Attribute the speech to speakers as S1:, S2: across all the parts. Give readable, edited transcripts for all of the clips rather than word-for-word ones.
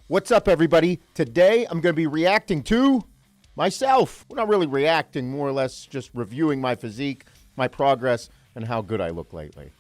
S1: What's up, everybody? Today, I'm going to be reacting to myself. Well, not really reacting, more or less just reviewing my physique, my progress, and how good I look lately.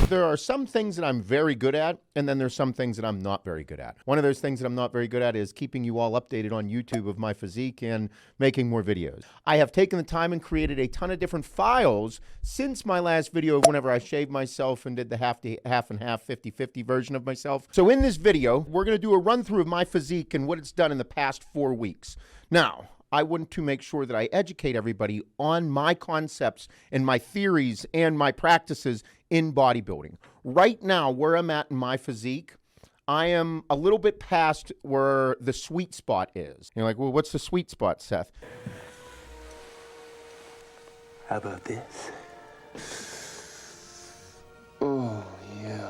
S1: There are some things that I'm very good at, and then there's some things that I'm not very good at. One of those things that I'm not very good at is keeping you all updated on YouTube of my physique and making more videos. I have taken the time and created a ton of different files since my last video of whenever I shaved myself and did the half and half, 50-50 version of myself. So in this video, we're going to do a run through of my physique and what it's done in the past 4 weeks. Now, I want to make sure that I educate everybody on my concepts and my theories and my practices in bodybuilding. Right now, where I'm at in my physique, I am a little bit past where the sweet spot is. You're like, well, what's the sweet spot, Seth?
S2: How about this? Oh, yeah.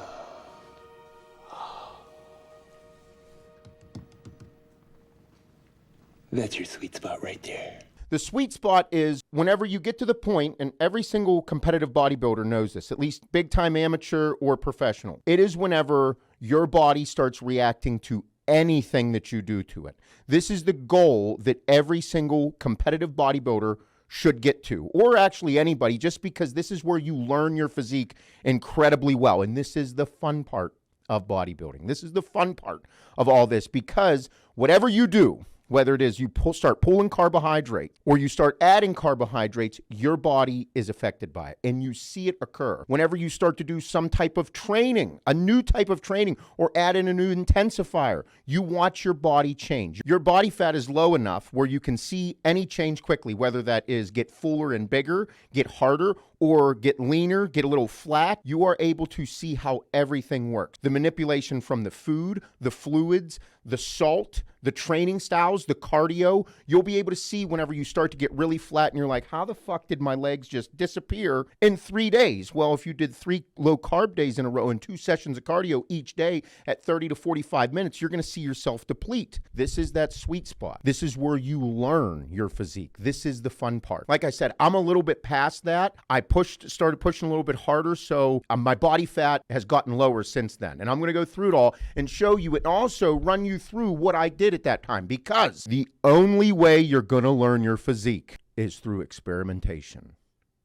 S2: That's your sweet spot right there.
S1: The sweet spot is whenever you get to the point, and every single competitive bodybuilder knows this, at least big time amateur or professional, it is whenever your body starts reacting to anything that you do to it. This is the goal that every single competitive bodybuilder should get to, or actually anybody, just because this is where you learn your physique incredibly well. And this is the fun part of bodybuilding. This is the fun part of all this, because whatever you do, whether it is you start pulling carbohydrate or you start adding carbohydrates, your body is affected by it, and you see it occur. Whenever you start to do some type of training, a new type of training, or add in a new intensifier, you watch your body change. Your body fat is low enough where you can see any change quickly, whether that is get fuller and bigger, get harder, or get leaner, get a little flat. You are able to see how everything works. The manipulation from the food, the fluids, the salt, the training styles, the cardio, you'll be able to see whenever you start to get really flat and you're like, how the fuck did my legs just disappear in 3 days? Well, if you did 3 low carb days in a row and 2 sessions of cardio each day at 30 to 45 minutes, you're going to see yourself deplete. This is that sweet spot. This is where you learn your physique. This is the fun part. Like I said, I'm a little bit past that. I started pushing a little bit harder, so my body fat has gotten lower since then. And I'm going to go through it all and show you it, and also run you through what I did at that time, because the only way you're going to learn your physique is through experimentation.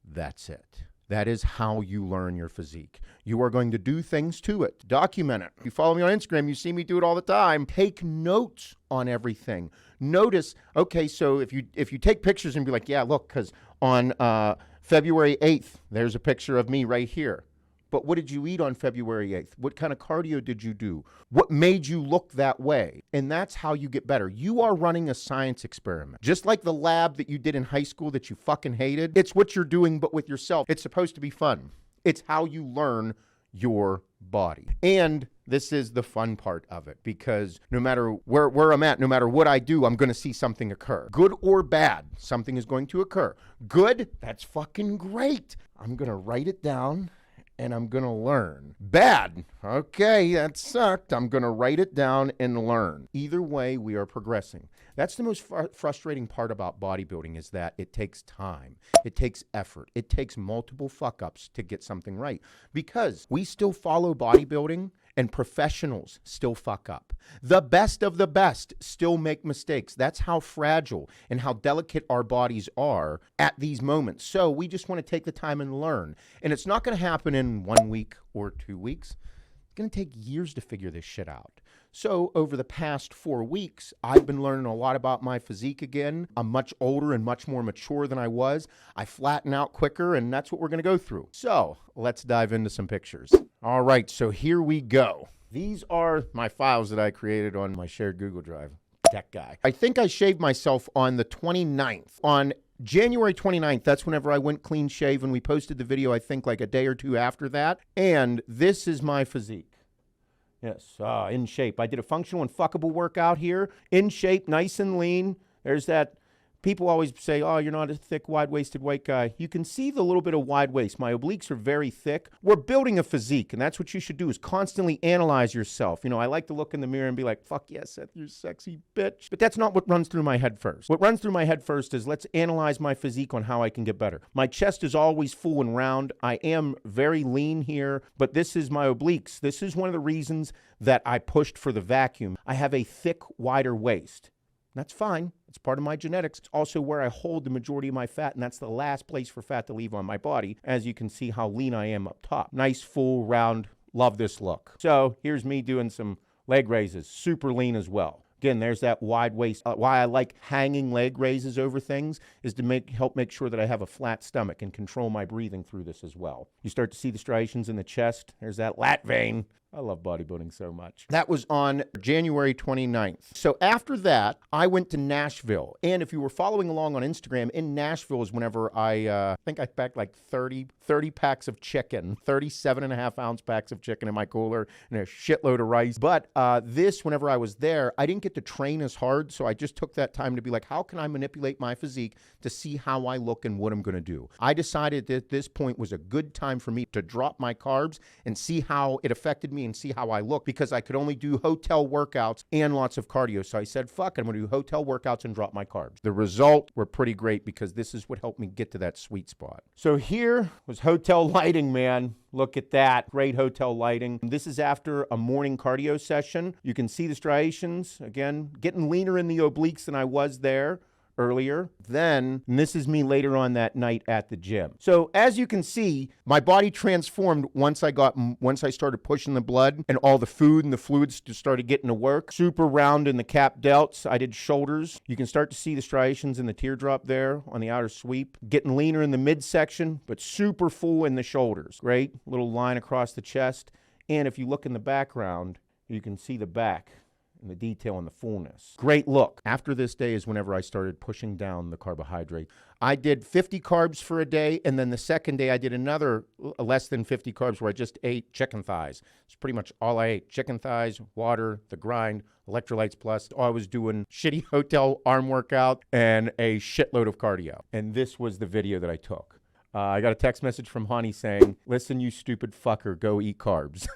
S1: That's it. That is how you learn your physique. You are going to do things to it. Document it. If you follow me on Instagram, you see me do it all the time. Take notes on everything. Notice, okay, so if you take pictures and be like, yeah, look, because on February 8th, there's a picture of me right here. But what did you eat on February 8th? What kind of cardio did you do? What made you look that way? And that's how you get better. You are running a science experiment. Just like the lab that you did in high school that you fucking hated. It's what you're doing, but with yourself. It's supposed to be fun. It's how you learn your body. And this is the fun part of it, because no matter where I'm at, no matter what I do, I'm going to see something occur. Good or bad, something is going to occur. Good, that's fucking great. I'm going to write it down and I'm going to learn. Bad, okay, that sucked. I'm going to write it down and learn. Either way, we are progressing. That's the most frustrating part about bodybuilding, is that it takes time. It takes effort. It takes multiple fuck-ups to get something right, because we still follow bodybuilding and professionals still fuck up. The best of the best still make mistakes. That's how fragile and how delicate our bodies are at these moments. So we just want to take the time and learn. And it's not going to happen in 1 week or 2 weeks. It's going to take years to figure this shit out. So over the past 4 weeks, I've been learning a lot about my physique again. I'm much older and much more mature than I was. I flatten out quicker, and that's what we're going to go through. So let's dive into some pictures. All right, so here we go. These are my files that I created on my shared Google Drive. Tech guy. I think I shaved myself on the 29th. On January 29th, that's whenever I went clean shave, and we posted the video, I think, like a day or two after that. And this is my physique. Yes, in shape. I did a functional and fuckable workout here. In shape, nice and lean. There's that People always say, oh, you're not a thick, wide-waisted white guy. You can see the little bit of wide waist. My obliques are very thick. We're building a physique, and that's what you should do, is constantly analyze yourself. You know, I like to look in the mirror and be like, fuck yes, Seth, you're a sexy bitch. But that's not what runs through my head first. What runs through my head first is let's analyze my physique on how I can get better. My chest is always full and round. I am very lean here, but this is my obliques. This is one of the reasons that I pushed for the vacuum. I have a thick, wider waist. That's fine. It's part of my genetics. It's also where I hold the majority of my fat, and that's the last place for fat to leave on my body, as you can see how lean I am up top. Nice, full, round, love this look. So here's me doing some leg raises, super lean as well. Again, there's that wide waist. Why I like hanging leg raises over things is to help make sure that I have a flat stomach and control my breathing through this as well. You start to see the striations in the chest. There's that lat vein. I love bodybuilding so much. That was on January 29th. So after that, I went to Nashville. And if you were following along on Instagram, in Nashville is whenever I think I packed like 30 packs of chicken, 37.5-ounce packs of chicken in my cooler, and a shitload of rice. But whenever I was there, I didn't get to train as hard. So I just took that time to be like, how can I manipulate my physique to see how I look and what I'm going to do? I decided that this point was a good time for me to drop my carbs and see how it affected me and see how I look, because I could only do hotel workouts and lots of cardio. So I said, fuck, I'm going to do hotel workouts and drop my carbs. The result were pretty great, because this is what helped me get to that sweet spot. So here was hotel lighting, man. Look at that. Great hotel lighting. This is after a morning cardio session. You can see the striations. Again, getting leaner in the obliques than I was there earlier. Then, and this is me later on that night at the gym. So as you can see, my body transformed once I started pushing the blood and all the food and the fluids just started getting to work. Super round in the cap delts. I did shoulders. You can start to see the striations in the teardrop there on the outer sweep. Getting leaner in the midsection, but super full in the shoulders. Great. Little line across the chest. And if you look in the background, you can see the back and the detail and the fullness. Great look. After this day is whenever I started pushing down the carbohydrate. I did 50 carbs for a day, and then the second day I did another less than 50 carbs where I just ate chicken thighs. It's pretty much all I ate. Chicken thighs, water, the grind, electrolytes plus. I was doing shitty hotel arm workout and a shitload of cardio. And this was the video that I took. I got a text message from Honey saying, listen, you stupid fucker, go eat carbs.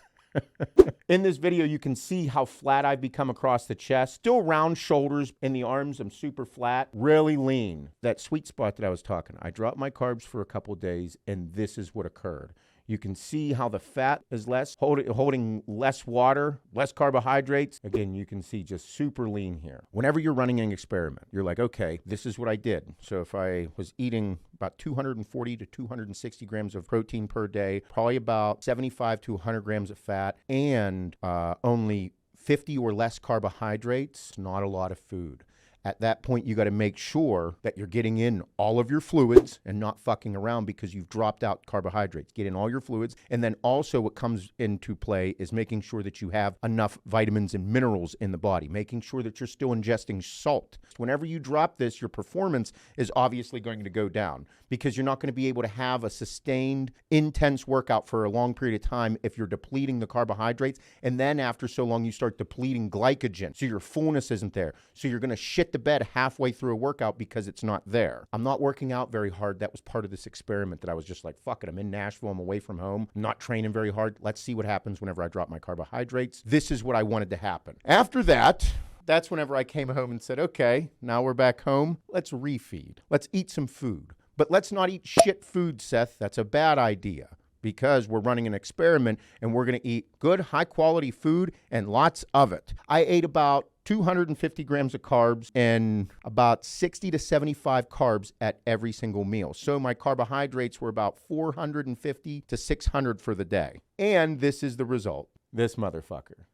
S1: In this video, you can see how flat I've become across the chest. Still round shoulders. In the arms, I'm super flat. Really lean. That sweet spot that I was talking. I dropped my carbs for a couple of days, and this is what occurred. You can see how the fat is less, holding less water, less carbohydrates. Again, you can see just super lean here. Whenever you're running an experiment, you're like, okay, this is what I did. So if I was eating about 240 to 260 grams of protein per day, probably about 75 to 100 grams of fat, and only 50 or less carbohydrates, not a lot of food. At that point, you got to make sure that you're getting in all of your fluids and not fucking around because you've dropped out carbohydrates. Get in all your fluids. And then also what comes into play is making sure that you have enough vitamins and minerals in the body, making sure that you're still ingesting salt. Whenever you drop this, your performance is obviously going to go down because you're not going to be able to have a sustained, intense workout for a long period of time if you're depleting the carbohydrates. And then after so long, you start depleting glycogen. So your fullness isn't there. So you're going to shit the bed halfway through a workout because it's not there. I'm not working out very hard. That was part of this experiment that I was just like, fuck it. I'm in Nashville. I'm away from home. I'm not training very hard. Let's see what happens whenever I drop my carbohydrates. This is what I wanted to happen. After that, that's whenever I came home and said, okay, now we're back home. Let's refeed. Let's eat some food. But let's not eat shit food, Seth. That's a bad idea because we're running an experiment and we're going to eat good, high-quality food and lots of it. I ate about 250 grams of carbs and about 60 to 75 carbs at every single meal. So my carbohydrates were about 450 to 600 for the day. And this is the result. This motherfucker.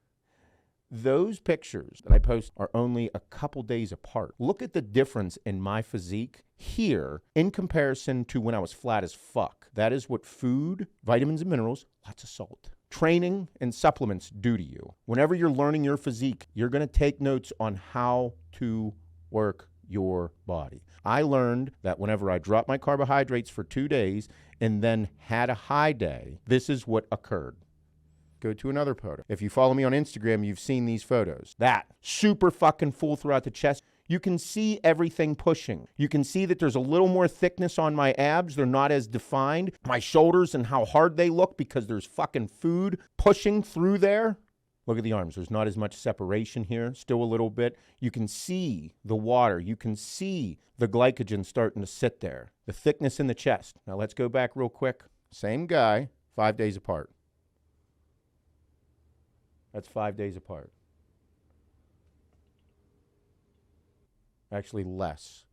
S1: Those pictures that I post are only a couple days apart. Look at the difference in my physique here in comparison to when I was flat as fuck. That is what food, vitamins and minerals, lots of salt, training and supplements do to you. Whenever you're learning your physique, you're going to take notes on how to work your body. I learned that whenever I dropped my carbohydrates for 2 days and then had a high day, this is what occurred. Go to another photo. If you follow me on Instagram, you've seen these photos. That super fucking full throughout the chest. You can see everything pushing. You can see that there's a little more thickness on my abs. They're not as defined. My shoulders and how hard they look because there's fucking food pushing through there. Look at the arms. There's not as much separation here, still a little bit. You can see the water. You can see the glycogen starting to sit there. The thickness in the chest. Now let's go back real quick. Same guy, 5 days apart. That's 5 days apart. Actually less.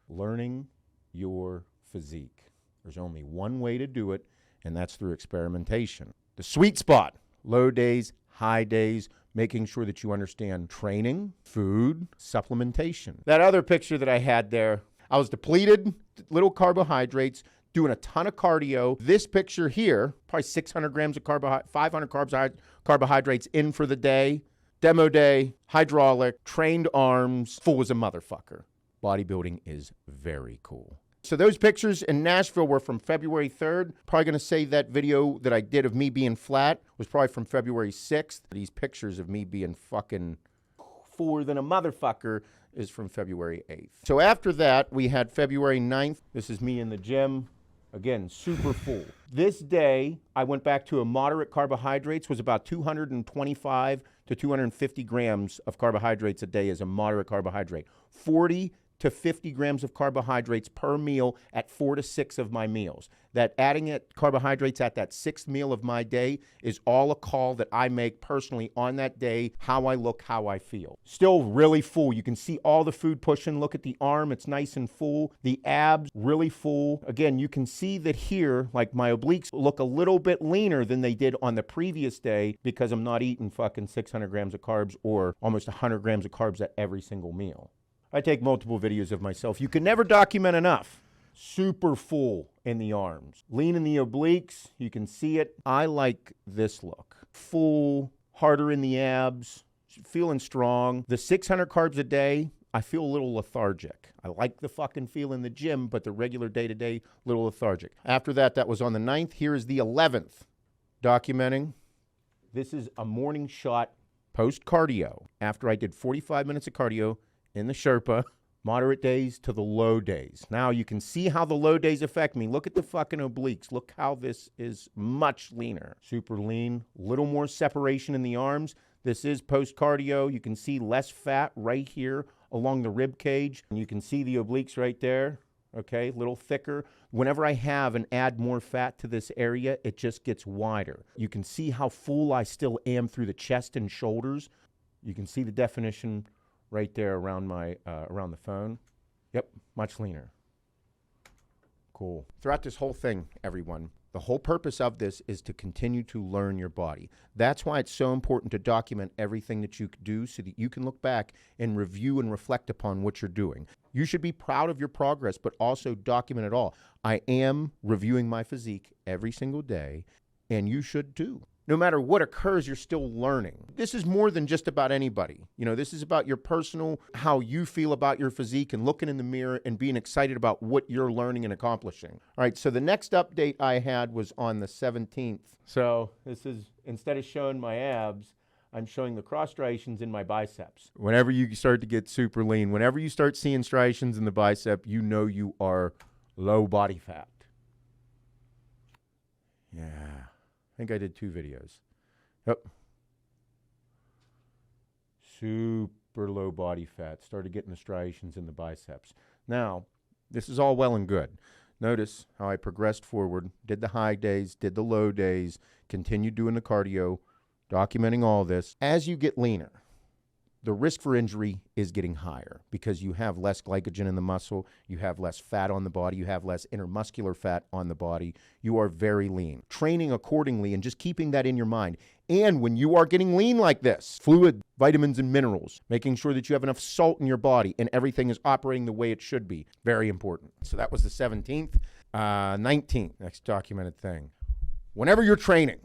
S1: Learning your physique. There's only one way to do it, and that's through experimentation. The sweet spot, low days, high days, making sure that you understand training, food, supplementation. That other picture that I had there, I was depleted, little carbohydrates, doing a ton of cardio. This picture here, probably 600 grams of 500 carbohydrates in for the day. Demo day, hydraulic, trained arms, full as a motherfucker. Bodybuilding is very cool. So those pictures in Nashville were from February 3rd. Probably going to say that video that I did of me being flat was probably from February 6th. These pictures of me being fucking fuller than a motherfucker is from February 8th. So after that, we had February 9th. This is me in the gym. Again, super full. This day, I went back to a moderate carbohydrates, was about 225 to 250 grams of carbohydrates a day as a moderate carbohydrate. 40 to 50 grams of carbohydrates per meal at 4 to 6 of my meals. That adding carbohydrates at that 6th meal of my day is all a call that I make personally on that day, how I look, how I feel. Still really full. You can see all the food pushing. Look at the arm. It's nice and full. The abs, really full. Again, you can see that here, like my obliques look a little bit leaner than they did on the previous day because I'm not eating fucking 600 grams of carbs or almost 100 grams of carbs at every single meal. I take multiple videos of myself. You can never document enough. Super full in the arms. Lean in the obliques. You can see it. I like this look. Full, harder in the abs, feeling strong. The 600 carbs a day, I feel a little lethargic. I like the fucking feel in the gym, but the regular day-to-day, little lethargic. After that, that was on the 9th. Here is the 11th. Documenting. This is a morning shot post-cardio. After I did 45 minutes of cardio, in the Sherpa, moderate days to the low days. Now you can see how the low days affect me. Look at the fucking obliques. Look how this is much leaner. Super lean, little more separation in the arms. This is post-cardio. You can see less fat right here along the rib cage. And you can see the obliques right there, okay, a little thicker. Whenever I have and add more fat to this area, it just gets wider. You can see how full I still am through the chest and shoulders. You can see the definition right there around my around the phone. Yep, much leaner. Cool. Throughout this whole thing, everyone, the whole purpose of this is to continue to learn your body. That's why it's so important to document everything that you do so that you can look back and review and reflect upon what you're doing. You should be proud of your progress, but also document it all. I am reviewing my physique every single day, and you should too. No matter what occurs, you're still learning. This is more than just about anybody. You know, this is about your personal, how you feel about your physique and looking in the mirror and being excited about what you're learning and accomplishing. All right, so the next update I had was on the 17th. So this is, instead of showing my abs, I'm showing the cross striations in my biceps. Whenever you start to get super lean, whenever you start seeing striations in the bicep, you know you are low body fat. Yeah. I think I did 2 videos. Yep. Super low body fat. Started getting the striations in the biceps. Now, this is all well and good. Notice how I progressed forward, did the high days, did the low days, continued doing the cardio, documenting all this. As you get leaner, the risk for injury is getting higher because you have less glycogen in the muscle, you have less fat on the body, you have less intermuscular fat on the body. You are very lean. Training accordingly and just keeping that in your mind. And when you are getting lean like this, fluid, vitamins, and minerals, making sure that you have enough salt in your body and everything is operating the way it should be. Very important. So that was the 17th. 19th, next documented thing. Whenever you're training,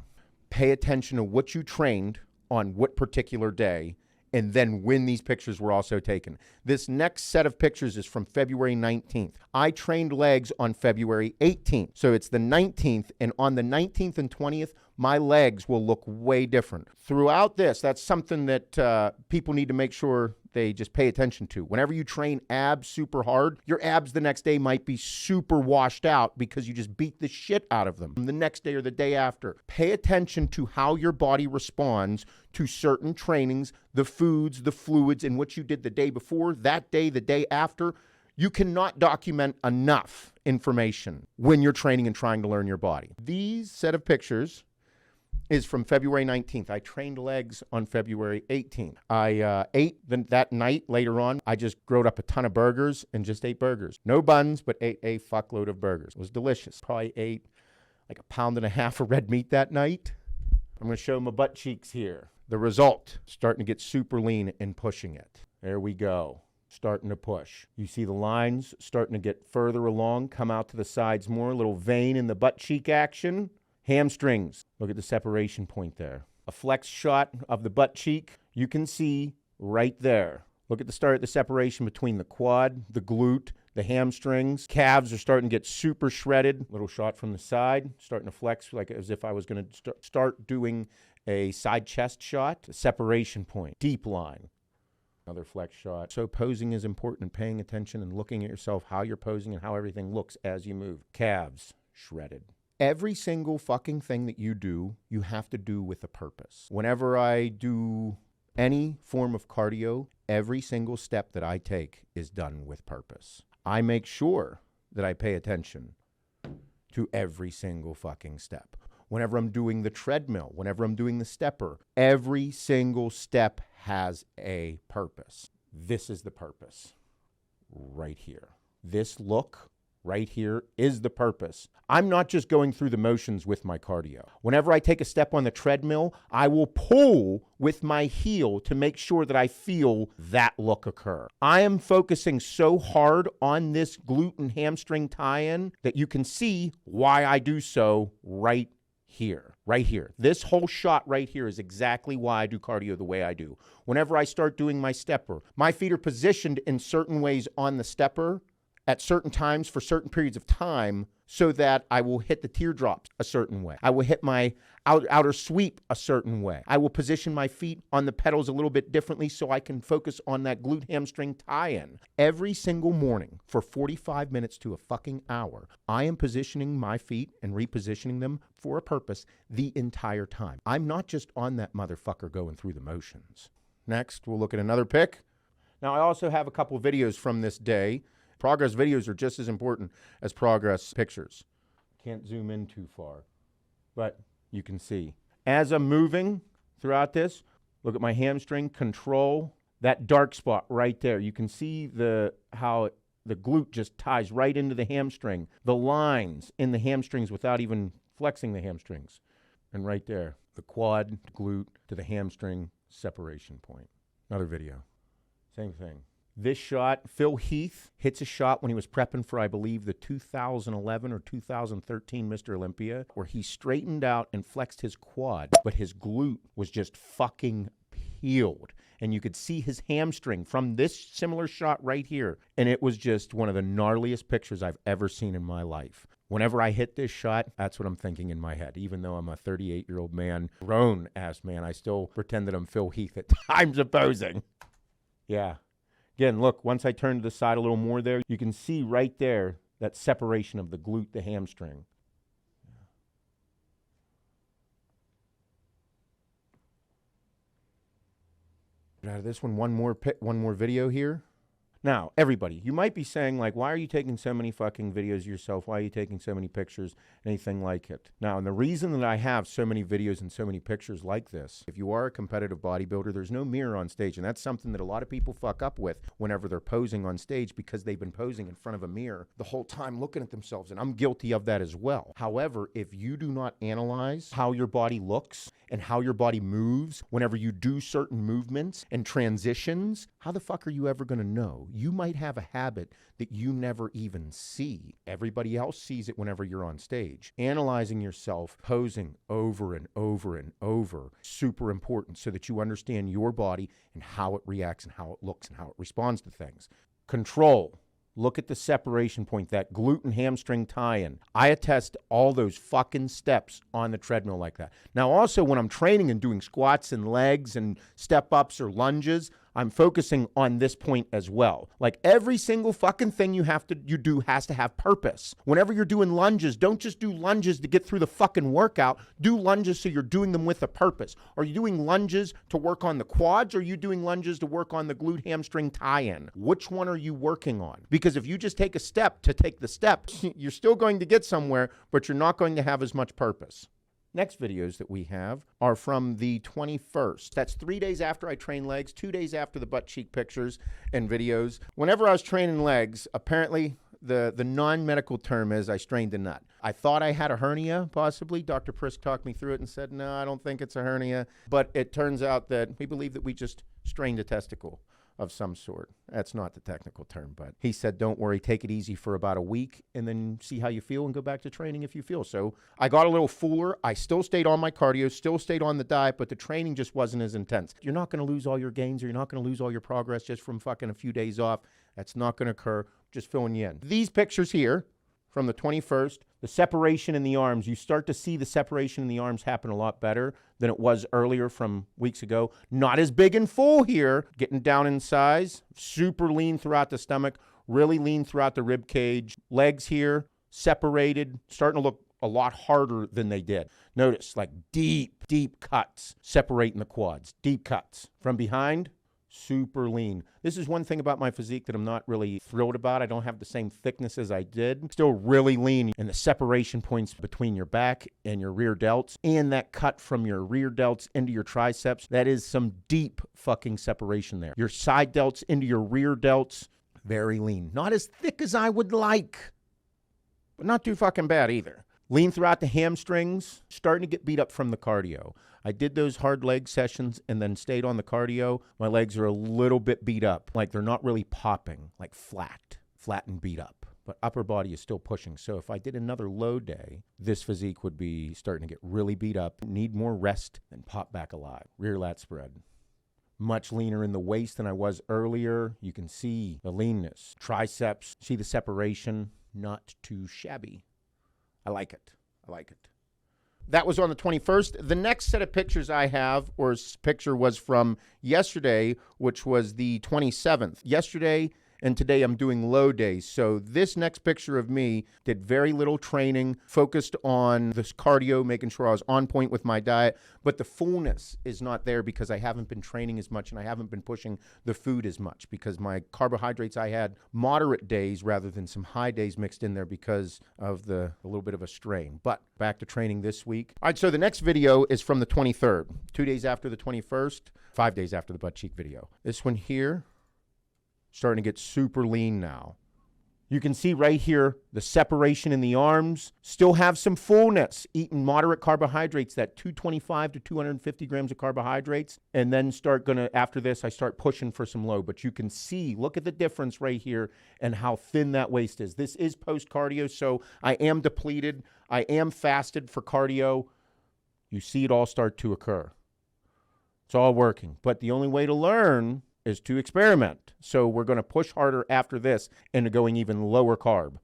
S1: pay attention to what you trained on what particular day and then when these pictures were also taken. This next set of pictures is from February 19th. I trained legs on February 18th. So it's the 19th, and on the 19th and 20th, my legs will look way different. Throughout this, that's something that people need to make sure they just pay attention to. Whenever you train abs super hard, your abs the next day might be super washed out because you just beat the shit out of them the next day or the day after. Pay attention to how your body responds to certain trainings, the foods, the fluids, and what you did the day before, that day, the day after. You cannot document enough information when you're training and trying to learn your body. These set of pictures is from February 19th. I trained legs on February 18th. I ate that night later on. I just growed up a ton of burgers and just ate burgers. No buns, but ate a fuckload of burgers. It was delicious. Probably ate like 1.5 pounds of red meat that night. I'm going to show my butt cheeks here. The result, starting to get super lean and pushing it. There we go. Starting to push. You see the lines starting to get further along, come out to the sides more, a little vein in the butt cheek action. Hamstrings, look at the separation point there. A flex shot of the butt cheek, you can see right there. Look at the start of the separation between the quad, the glute, the hamstrings. Calves are starting to get super shredded. Little shot from the side, starting to flex like as if I was going to start doing a side chest shot. A separation point, deep line. Another flex shot. So posing is important, and paying attention and looking at yourself, how you're posing and how everything looks as you move. Calves, shredded. Every single fucking thing that you do, you have to do with a purpose. Whenever I do any form of cardio, every single step that I take is done with purpose. I make sure that I pay attention to every single fucking step. Whenever I'm doing the treadmill, whenever I'm doing the stepper, every single step has a purpose. This is the purpose right here. This look right here is the purpose. I'm not just going through the motions with my cardio. Whenever I take a step on the treadmill, I will pull with my heel to make sure that I feel that look occur. I am focusing so hard on this glute and hamstring tie-in that you can see why I do so right here. Right here. This whole shot right here is exactly why I do cardio the way I do. Whenever I start doing my stepper, my feet are positioned in certain ways on the stepper at certain times for certain periods of time so that I will hit the teardrops a certain way. I will hit my outer sweep a certain way. I will position my feet on the pedals a little bit differently so I can focus on that glute hamstring tie-in. Every single morning for 45 minutes to a fucking hour, I am positioning my feet and repositioning them for a purpose the entire time. I'm not just on that motherfucker going through the motions. Next, we'll look at another pic. Now, I also have a couple videos from this day. Progress videos are just as important as progress pictures. Can't zoom in too far, but you can see. As I'm moving throughout this, look at my hamstring, control that dark spot right there. You can see how the glute just ties right into the hamstring. The lines in the hamstrings without even flexing the hamstrings. And right there, the quad, glute to the hamstring separation point. Another video, same thing. This shot, Phil Heath hits a shot when he was prepping for, I believe, the 2011 or 2013 Mr. Olympia, where he straightened out and flexed his quad, but his glute was just fucking peeled. And you could see his hamstring from this similar shot right here. And it was just one of the gnarliest pictures I've ever seen in my life. Whenever I hit this shot, that's what I'm thinking in my head. Even though I'm a 38-year-old man, grown-ass man, I still pretend that I'm Phil Heath at times of posing. Yeah. Again, look, once I turn to the side a little more there, you can see right there that separation of the glute, the hamstring. Get out of this one more video here. Now, everybody, you might be saying, like, why are you taking so many fucking videos of yourself? Why are you taking so many pictures? Anything like it. Now, and the reason that I have so many videos and so many pictures like this, if you are a competitive bodybuilder, there's no mirror on stage. And that's something that a lot of people fuck up with whenever they're posing on stage because they've been posing in front of a mirror the whole time looking at themselves. And I'm guilty of that as well. However, if you do not analyze how your body looks and how your body moves whenever you do certain movements and transitions, how the fuck are you ever going to know? You might have a habit that you never even see. Everybody else sees it whenever you're on stage. Analyzing yourself, posing over and over and over, super important so that you understand your body and how it reacts and how it looks and how it responds to things. Control. Look at the separation point, that glute and hamstring tie-in. I attest all those fucking steps on the treadmill like that. Now, also, when I'm training and doing squats and legs and step-ups or lunges, I'm focusing on this point as well. Like every single fucking thing you do has to have purpose. Whenever you're doing lunges, don't just do lunges to get through the fucking workout. Do lunges so you're doing them with a purpose. Are you doing lunges to work on the quads, or are you doing lunges to work on the glute hamstring tie-in? Which one are you working on? Because if you just take a step to take the step, you're still going to get somewhere, but you're not going to have as much purpose. Next videos that we have are from the 21st. That's 3 days after I train legs, 2 days after the butt cheek pictures and videos. Whenever I was training legs, apparently the non-medical term is I strained a nut. I thought I had a hernia, possibly. Dr. Prisk talked me through it and said, no, I don't think it's a hernia. But it turns out that we believe that we just strained a testicle of some sort. That's not the technical term, but he said, don't worry, take it easy for about a week and then see how you feel and go back to training if you feel. So I got a little fuller. I still stayed on my cardio, still stayed on the diet, but the training just wasn't as intense. You're not going to lose all your gains, or you're not going to lose all your progress just from fucking a few days off. That's not going to occur. Just filling you in. These pictures here from the 21st, the separation in the arms, you start to see the separation in the arms happen a lot better than it was earlier from weeks ago. Not as big and full here, getting down in size, super lean throughout the stomach, really lean throughout the rib cage. Legs here, separated, starting to look a lot harder than they did. Notice, like deep, deep cuts separating the quads, deep cuts. From behind, super lean. This is one thing about my physique that I'm not really thrilled about. I don't have the same thickness as I did. Still really lean. And the separation points between your back and your rear delts, and that cut from your rear delts into your triceps, that is some deep fucking separation there. Your side delts into your rear delts, very lean. Not as thick as I would like, but not too fucking bad either. Lean throughout the hamstrings, starting to get beat up from the cardio. I did those hard leg sessions and then stayed on the cardio. My legs are a little bit beat up, like they're not really popping, like flat and beat up. But upper body is still pushing. So if I did another low day, this physique would be starting to get really beat up, need more rest, and pop back alive. Rear lat spread. Much leaner in the waist than I was earlier. You can see the leanness. Triceps, see the separation, not too shabby. I like it. I like it. That was on the 21st. The next set of pictures I have, or picture, was from yesterday, which was the 27th. Yesterday and today I'm doing low days. So this next picture of me did very little training, focused on this cardio, making sure I was on point with my diet, but the fullness is not there because I haven't been training as much and I haven't been pushing the food as much because my carbohydrates, I had moderate days rather than some high days mixed in there because of a little bit of a strain. But back to training this week. All right, so the next video is from the 23rd, 2 days after the 21st, 5 days after the butt cheek video. This one here, starting to get super lean now. You can see right here, the separation in the arms, still have some fullness, eating moderate carbohydrates, that 225 to 250 grams of carbohydrates, and then after this, I start pushing for some low. But you can see, look at the difference right here and how thin that waist is. This is post-cardio, so I am depleted. I am fasted for cardio. You see it all start to occur. It's all working. But the only way to learn is to experiment. So we're going to push harder after this into going even lower carb.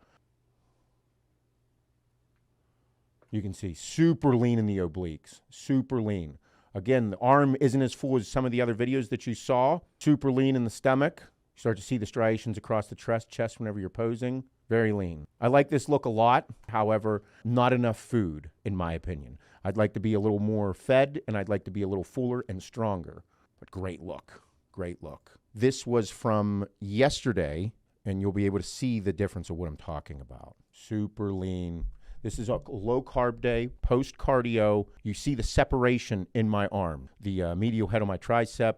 S1: You can see super lean in the obliques, super lean. Again, the arm isn't as full as some of the other videos that you saw. Super lean in the stomach. You start to see the striations across the chest whenever you're posing. Very lean. I like this look a lot. However, not enough food, in my opinion. I'd like to be a little more fed, and I'd like to be a little fuller and stronger. But great look. Great look. This was from yesterday, and you'll be able to see the difference of what I'm talking about. Super lean. This is a low carb day, post cardio. You see the separation in my arm, the medial head of my tricep,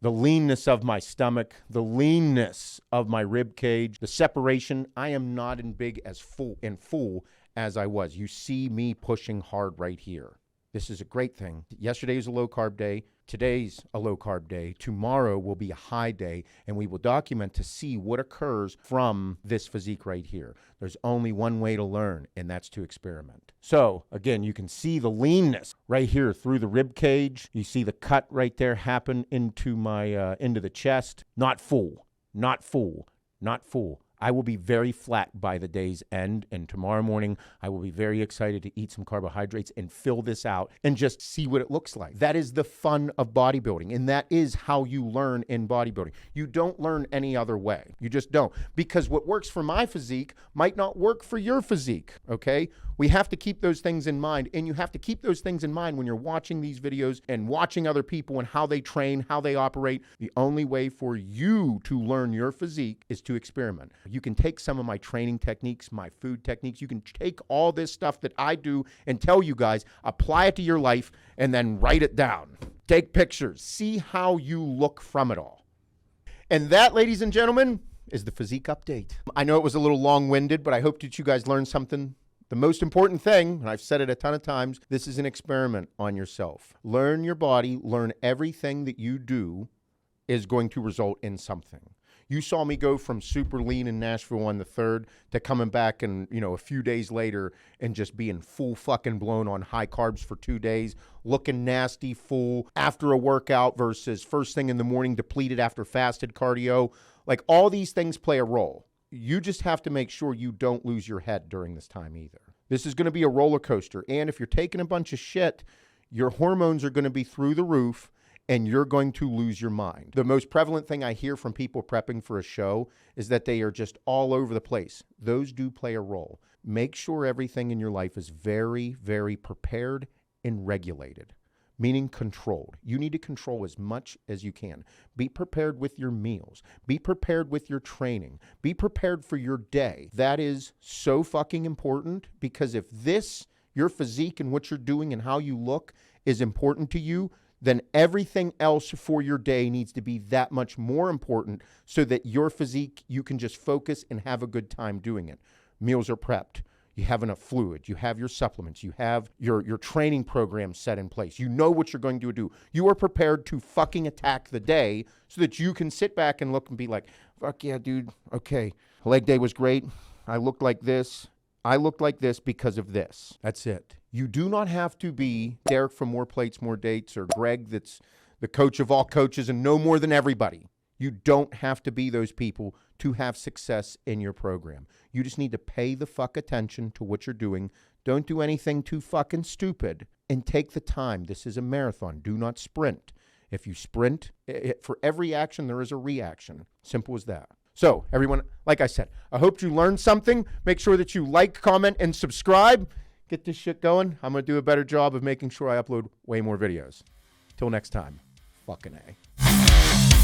S1: the leanness of my stomach, the leanness of my rib cage, the separation. I am not as full as I was. You see me pushing hard right here. This is a great thing. Yesterday was a low carb day. Today's a low carb day. Tomorrow will be a high day, and we will document to see what occurs from this physique right here. There's only one way to learn, and that's to experiment. So again, you can see the leanness right here through the rib cage. You see the cut right there happen into my into the chest. Not full, not full, not full. I will be very flat by the day's end. And tomorrow morning, I will be very excited to eat some carbohydrates and fill this out and just see what it looks like. That is the fun of bodybuilding. And that is how you learn in bodybuilding. You don't learn any other way. You just don't. Because what works for my physique might not work for your physique, okay? We have to keep those things in mind. And you have to keep those things in mind when you're watching these videos and watching other people and how they train, how they operate. The only way for you to learn your physique is to experiment. You can take some of my training techniques, my food techniques. You can take all this stuff that I do and tell you guys, apply it to your life, and then write it down. Take pictures. See how you look from it all. And that, ladies and gentlemen, is the physique update. I know it was a little long-winded, but I hope that you guys learned something. The most important thing, and I've said it a ton of times, this is an experiment on yourself. Learn your body, learn everything that you do is going to result in something. You saw me go from super lean in Nashville on the 3rd to coming back and, a few days later and just being full fucking blown on high carbs for 2 days, looking nasty, full after a workout versus first thing in the morning, depleted after fasted cardio. Like, all these things play a role. You just have to make sure you don't lose your head during this time either. This is going to be a roller coaster. And if you're taking a bunch of shit, your hormones are going to be through the roof and you're going to lose your mind. The most prevalent thing I hear from people prepping for a show is that they are just all over the place. Those do play a role. Make sure everything in your life is very, very prepared and regulated, meaning controlled. You need to control as much as you can. Be prepared with your meals. Be prepared with your training. Be prepared for your day. That is so fucking important, because if this, your physique and what you're doing and how you look is important to you, then everything else for your day needs to be that much more important so that your physique, you can just focus and have a good time doing it. Meals are prepped. You have enough fluid. You have your supplements. You have your training program set in place. You know what you're going to do. You are prepared to fucking attack the day so that you can sit back and look and be like, fuck yeah, dude. Okay, leg day was great. I looked like this. I looked like this because of this. That's it. You do not have to be Derek from More Plates, More Dates, or Greg that's the coach of all coaches and know more than everybody. You don't have to be those people to have success in your program. You just need to pay the fuck attention to what you're doing. Don't do anything too fucking stupid, and take the time. This is a marathon. Do not sprint. If you sprint, for every action, there is a reaction. Simple as that. So, everyone, like I said, I hope you learned something. Make sure that you like, comment, and subscribe. Get this shit going. I'm going to do a better job of making sure I upload way more videos. Till next time, fucking A.